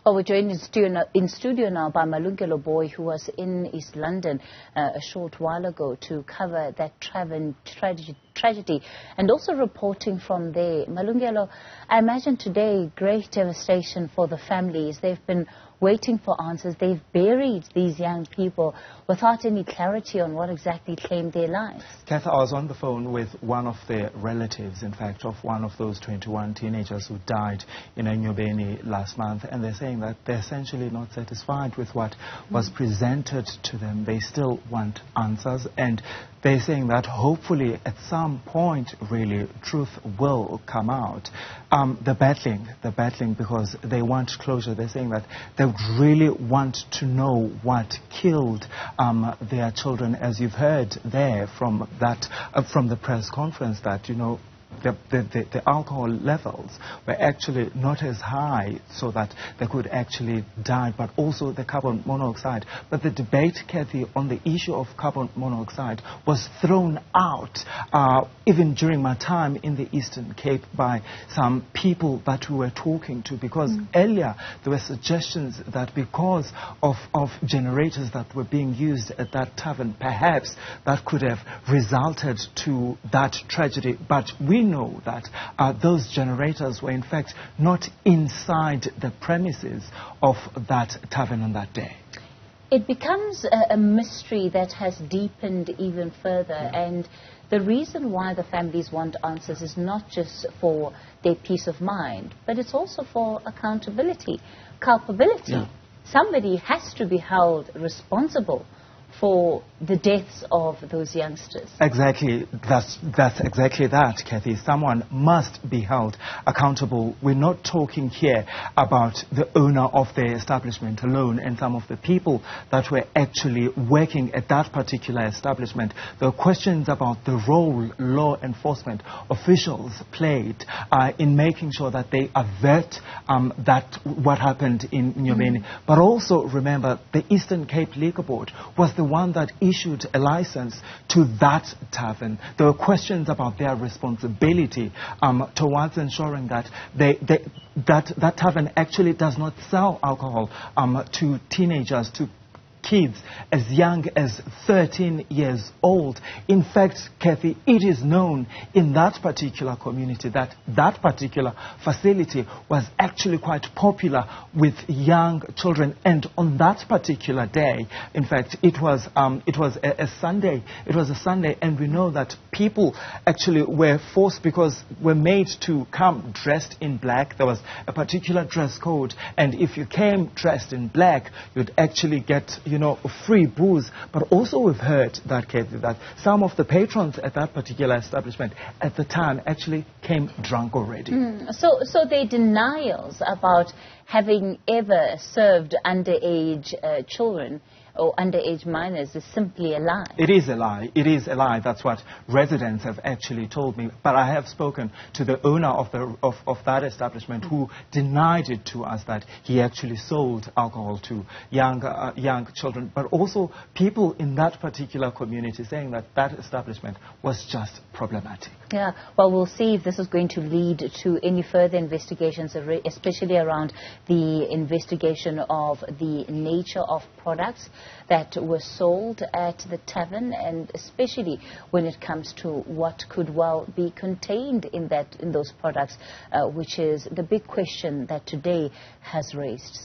Well, we're joined in studio now by Malungelo Booi, who was in East London a short while ago to cover that tragedy and also reporting from there. Malungelo, I imagine today great devastation for the families. They've been waiting for answers. They've buried these young people without any clarity on what exactly claimed their lives. Kath, I was on the phone with one of the relatives, in fact, of one of those 21 teenagers who died in Enyobeni last month, and they're saying that they're essentially not satisfied with what was presented to them. They still want answers, and they're saying that hopefully at some point, really, truth will come out. The battling, because they want closure. They're saying that they would really want to know what killed their children, as you've heard there from that from the press conference, that, you know, the alcohol levels were actually not as high so that they could actually die, but also the carbon monoxide. But the debate, Kathy, on the issue of carbon monoxide was thrown out even during my time in the Eastern Cape by some people that we were talking to, because earlier there were suggestions that because of generators that were being used at that tavern, perhaps that could have resulted to that tragedy. But we know that those generators were in fact not inside the premises of that tavern on that day. It becomes a mystery that has deepened even further, and the reason why the families want answers is not just for their peace of mind, but it's also for accountability, culpability. Yeah. Somebody has to be held responsible for the deaths of those youngsters. Exactly. That's exactly that, Kathy. Someone must be held accountable. We're not talking here about the owner of the establishment alone and some of the people that were actually working at that particular establishment. There are questions about the role law enforcement officials played in making sure that they avert that what happened in Enyobeni. But also remember, the Eastern Cape Liquor Board was the one that issued a license to that tavern. There were questions about their responsibility towards ensuring that that tavern actually does not sell alcohol to teenagers, to kids as young as 13 years old. In fact, Kathy, it is known in that particular community that that particular facility was actually quite popular with young children. And on that particular day, in fact, it was a Sunday. It was a Sunday, and we know that people actually were forced, because were made to come dressed in black. There was a particular dress code, and if you came dressed in black, you'd actually get, you know, free booze. But also we've heard that, Kathy, that some of the patrons at that particular establishment at the time actually came drunk already. So their denials about having ever served underage children or underage minors is simply a lie. It is a lie. It is a lie. That's what residents have actually told me. But I have spoken to the owner of that establishment, who denied it to us, that he actually sold alcohol to young children. But also people in that particular community saying that that establishment was just problematic. Yeah, well, we'll see if this is going to lead to any further investigations, especially around the investigation of the nature of products that were sold at the tavern, and especially when it comes to what could well be contained in those products, which is the big question that today has raised.